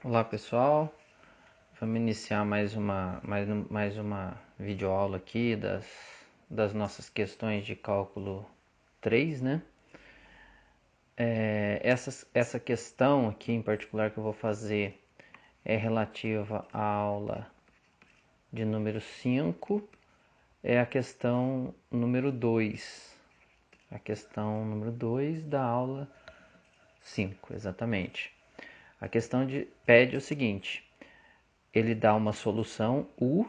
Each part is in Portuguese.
Olá pessoal, vamos iniciar mais uma videoaula aqui das nossas questões de cálculo 3, né? Essa questão aqui em particular que eu vou fazer é relativa à aula de número 5, é a questão número 2, a questão número 2 da aula 5, exatamente. A questão pede o seguinte: ele dá uma solução U.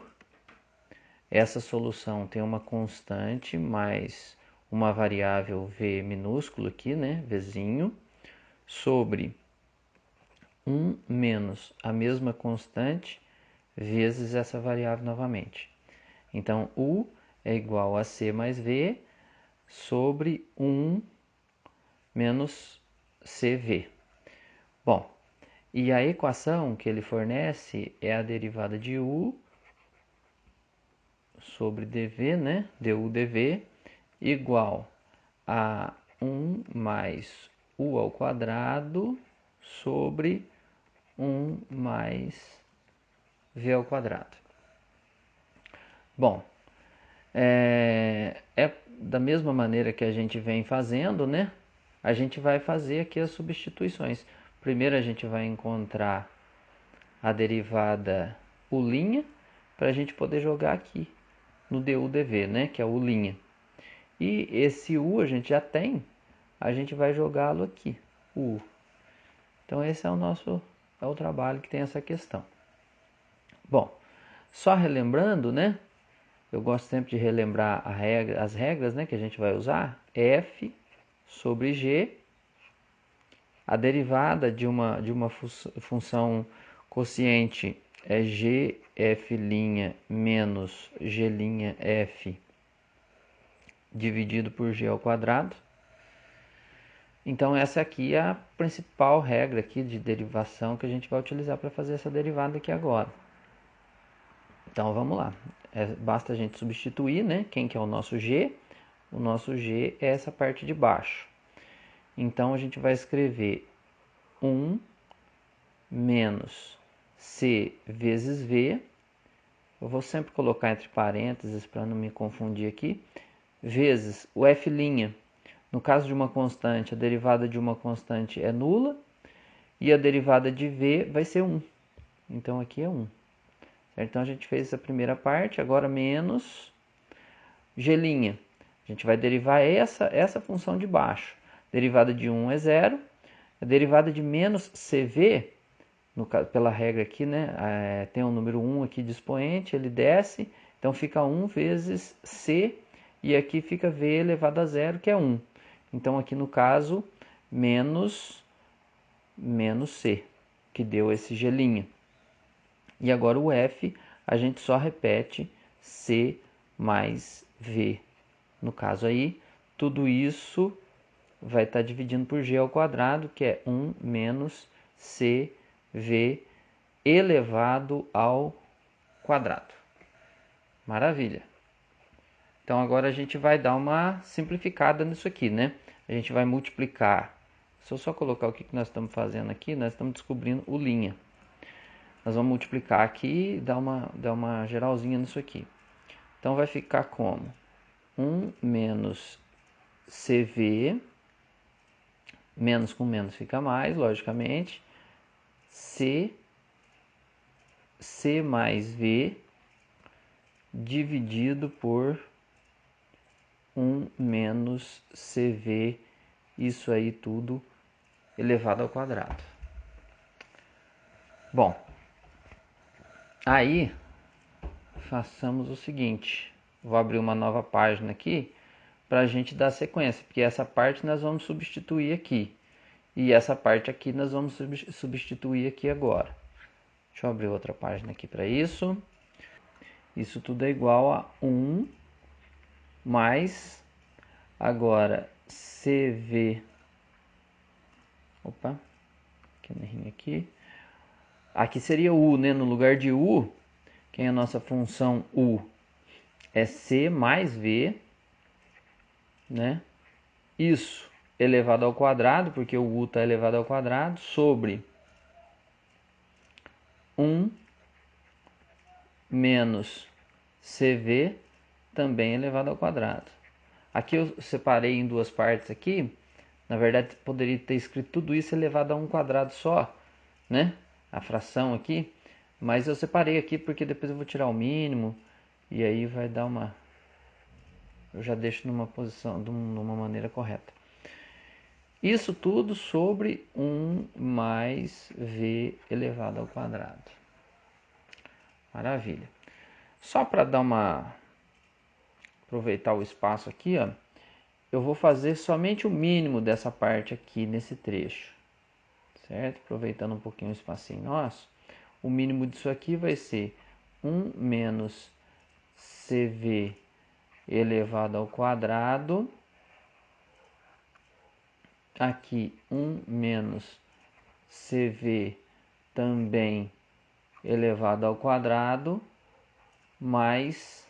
Essa solução tem uma constante mais uma variável v minúsculo aqui, né, vzinho, sobre 1 menos a mesma constante vezes essa variável novamente. Então, U é igual a C mais V sobre 1 menos CV. Bom, e a equação que ele fornece é a derivada de U sobre dv, né, du dv, igual a 1 mais u ao quadrado sobre 1 mais v ao quadrado. Bom, é da mesma maneira que a gente vem fazendo, né? A gente vai fazer aqui as substituições. Primeiro a gente vai encontrar a derivada u', para a gente poder jogar aqui no du dv, né? Que é u'. E esse u a gente já tem, a gente vai jogá-lo aqui, o u. Então esse é o trabalho que tem essa questão. Bom, só relembrando, né? Eu gosto sempre de relembrar as regras, né, que a gente vai usar. F sobre G, a derivada de uma função quociente é gf' menos g'f dividido por g ao quadrado. Então essa aqui é a principal regra aqui de derivação que a gente vai utilizar para fazer essa derivada aqui agora. Então vamos lá. Basta a gente substituir, né? Quem que é o nosso g? O nosso g é essa parte de baixo. Então a gente vai escrever 1 menos c vezes v. Eu vou sempre colocar entre parênteses para não me confundir aqui. Vezes o f'. No caso de uma constante, a derivada de uma constante é nula. E a derivada de v vai ser 1. Então aqui é 1. Então a gente fez essa primeira parte, agora menos g'. A gente vai derivar essa função de baixo. Derivada de 1 é 0. A derivada de menos cv, pela regra aqui, né, tem um número 1 aqui de expoente, ele desce, então fica 1 vezes c, e aqui fica v elevado a 0, que é 1. Então aqui no caso, menos c, que deu esse g'. E agora o f, a gente só repete c mais v. No caso aí, tudo isso vai estar dividindo por g ao quadrado, que é 1 menos cv elevado ao quadrado. Maravilha. Então agora a gente vai dar uma simplificada nisso aqui, né? A gente vai multiplicar. Se eu só colocar o que nós estamos fazendo aqui, nós estamos descobrindo o linha. Nós vamos multiplicar aqui e dar uma geralzinha nisso aqui. Então vai ficar como 1 menos CV, menos com menos fica mais, logicamente, C mais V dividido por 1 menos CV, isso aí tudo elevado ao quadrado. Bom, aí façamos o seguinte, vou abrir uma nova página aqui para a gente dar sequência, porque essa parte nós vamos substituir aqui. E essa parte aqui nós vamos substituir aqui agora. Deixa eu abrir outra página aqui para isso. Isso tudo é igual a 1 mais, agora, CV. Opa, que errinho aqui. Aqui seria U, né? No lugar de U, quem é a nossa função U? É C mais V, né? Isso elevado ao quadrado, porque o U está elevado ao quadrado, sobre 1 menos CV também elevado ao quadrado. Aqui eu separei em duas partes aqui. Na verdade, poderia ter escrito tudo isso elevado a um quadrado só, né? A fração aqui. Mas eu separei aqui porque depois eu vou tirar o mínimo. E aí vai dar uma... Eu já deixo numa posição, numa maneira correta. Isso tudo sobre 1 mais V elevado ao quadrado. Maravilha. Só para dar uma... aproveitar o espaço aqui, ó. Eu vou fazer somente o mínimo dessa parte aqui nesse trecho, certo? Aproveitando um pouquinho o espacinho nosso, o mínimo disso aqui vai ser 1 menos CV elevado ao quadrado, aqui 1 menos CV também elevado ao quadrado, mais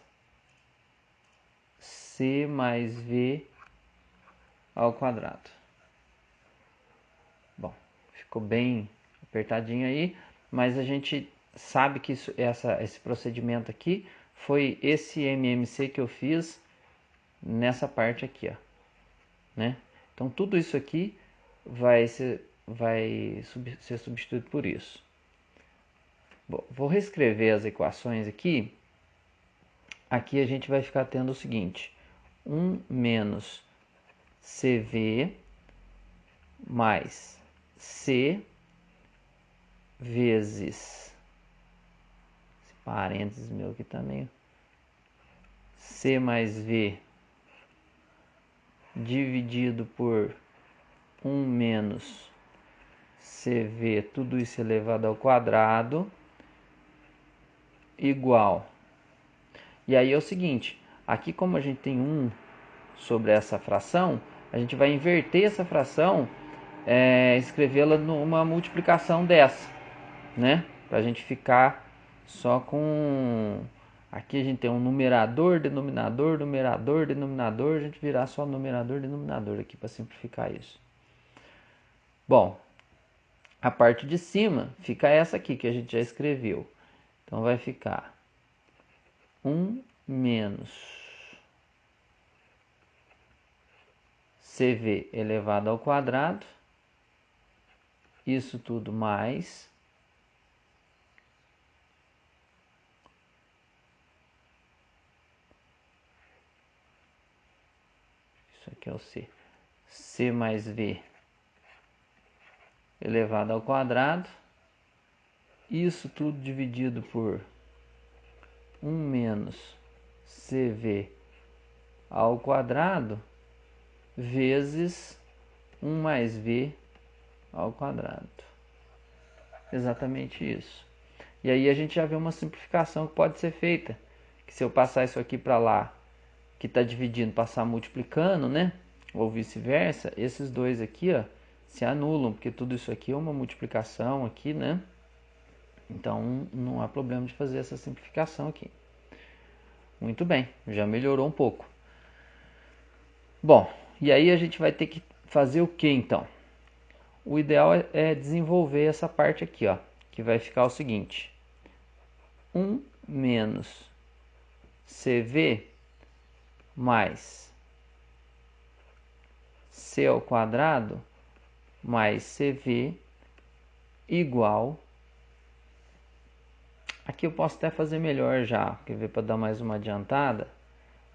C mais V ao quadrado. Bom, ficou bem apertadinho aí, mas a gente sabe que esse procedimento aqui foi esse MMC que eu fiz nessa parte aqui, ó, né? Então tudo isso aqui vai ser substituído por isso. Bom, vou reescrever as equações aqui. Aqui a gente vai ficar tendo o seguinte: 1 menos CV mais C vezes, esse parênteses meu aqui também, C mais V dividido por 1 menos CV, tudo isso elevado ao quadrado, igual. E aí é o seguinte, aqui como a gente tem 1 sobre essa fração, a gente vai inverter essa fração, escrevê-la numa multiplicação dessa, né? Para a gente ficar só com... Aqui a gente tem um numerador, denominador, numerador, denominador. A gente virar só numerador, denominador aqui para simplificar isso. Bom, a parte de cima fica essa aqui que a gente já escreveu. Então vai ficar 1 menos CV elevado ao quadrado. Isso tudo mais... Isso aqui é o C. C mais V elevado ao quadrado. Isso tudo dividido por 1 menos CV ao quadrado vezes 1 mais V ao quadrado. Exatamente isso. E aí a gente já vê uma simplificação que pode ser feita. Que se eu passar isso aqui para lá, que está dividindo, passar multiplicando, né? Ou vice-versa, esses dois aqui, ó, se anulam, porque tudo isso aqui é uma multiplicação aqui, né? Então não há problema de fazer essa simplificação aqui. Muito bem, já melhorou um pouco. Bom, e aí a gente vai ter que fazer o que então? O ideal é desenvolver essa parte aqui, ó, que vai ficar o seguinte: 1 menos CV mais C ao quadrado mais CV igual... Aqui eu posso até fazer melhor já, quer ver, para dar mais uma adiantada.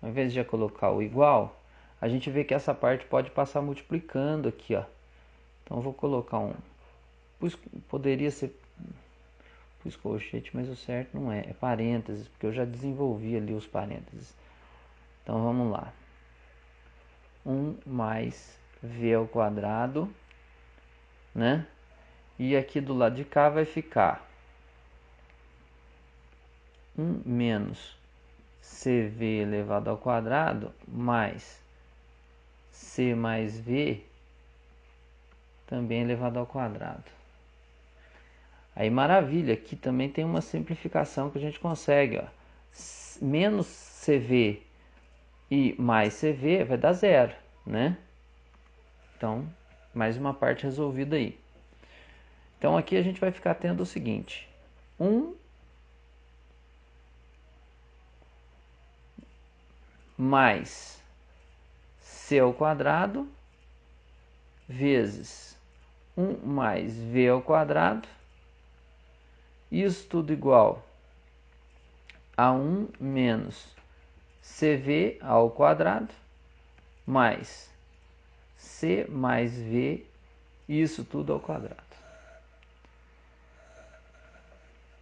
Ao invés de já colocar o igual, a gente vê que essa parte pode passar multiplicando aqui, ó. Então eu vou colocar um... Poderia ser... Pus colchete, mas o certo não é. É parênteses, porque eu já desenvolvi ali os parênteses. Então vamos lá. 1 mais V ao quadrado, né? E aqui do lado de cá vai ficar 1 menos CV elevado ao quadrado mais C mais V também elevado ao quadrado. Aí maravilha, aqui também tem uma simplificação que a gente consegue, ó. Menos CV e mais CV vai dar zero, né? Então, mais uma parte resolvida aí. Então aqui a gente vai ficar tendo o seguinte: 1 mais c ao quadrado vezes 1 mais v ao quadrado, isso tudo igual a 1 menos cv ao quadrado mais c mais v, isso tudo ao quadrado.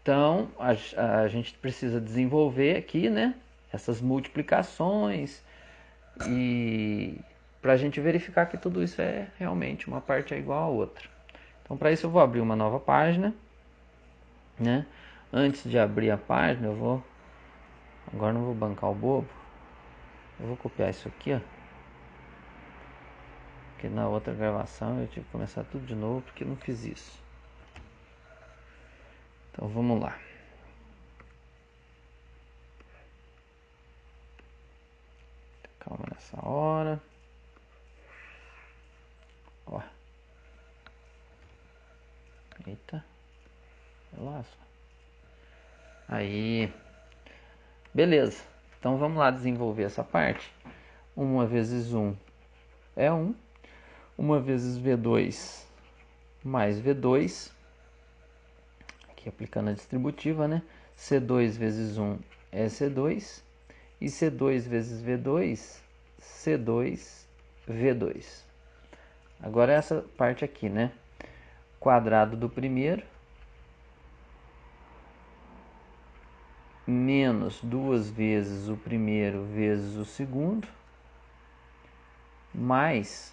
Então, a gente precisa desenvolver aqui, né, essas multiplicações e para a gente verificar que tudo isso é realmente uma parte é igual a outra. Então, para isso eu vou abrir uma nova página, né? Antes de abrir a página, agora não vou bancar o bobo. Eu vou copiar isso aqui, ó. Porque na outra gravação eu tive que começar tudo de novo porque eu não fiz isso. Então, vamos lá. Calma nessa hora. Ó. Eita. Relaxa. Aí. Beleza. Então vamos lá desenvolver essa parte. 1 vezes 1 é 1. 1 vezes V2 mais V2. Aqui aplicando a distributiva, né? C2 vezes 1 é C2. E C2 vezes V2, C2, V2. Agora essa parte aqui, né? Quadrado do primeiro menos 2 vezes o primeiro vezes o segundo mais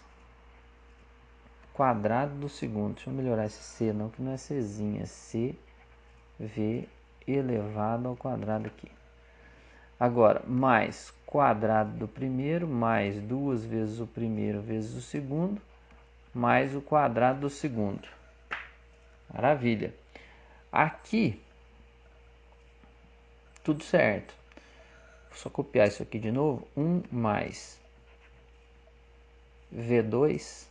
quadrado do segundo. Deixa eu melhorar esse C, não, que não é Czinho, é CV elevado ao quadrado aqui. Agora, mais quadrado do primeiro, mais 2 vezes o primeiro vezes o segundo, mais o quadrado do segundo. Maravilha. Aqui, tudo certo. Vou só copiar isso aqui de novo. 1 mais V2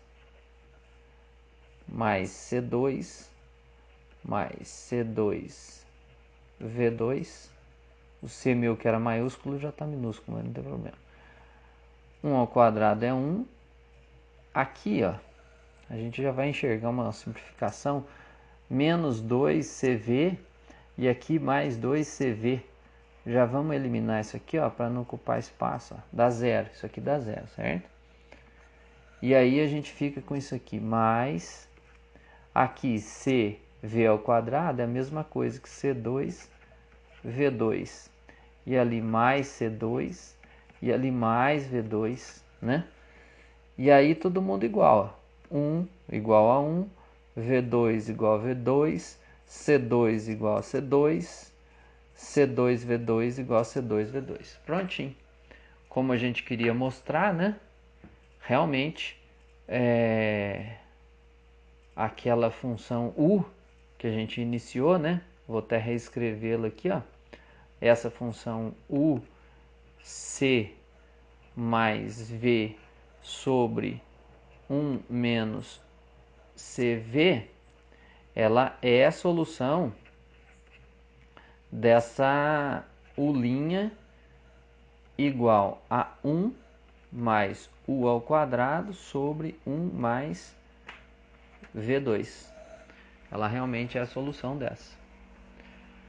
mais C2 mais C2 V2. O C meu que era maiúsculo já está minúsculo, mas não tem problema. 1 ao quadrado é 1. Aqui, ó, a gente já vai enxergar uma simplificação. Menos 2CV e aqui mais 2CV. Já vamos eliminar isso aqui, ó, para não ocupar espaço. Ó. Dá zero. Isso aqui dá zero, certo? E aí a gente fica com isso aqui. Mais aqui CV ao quadrado é a mesma coisa que C2V2. E ali mais C2 e ali mais V2, né? E aí todo mundo igual, ó. 1 igual a 1, V2 igual a V2, C2 igual a C2, C2V2 igual a C2V2. Prontinho. Como a gente queria mostrar, né? Realmente, aquela função U que a gente iniciou, né? Vou até reescrevê-la aqui, ó. Essa função U C mais V sobre 1 menos CV, ela é a solução dessa U' igual a 1 mais U ao quadrado sobre 1 mais V2. Ela realmente é a solução dessa.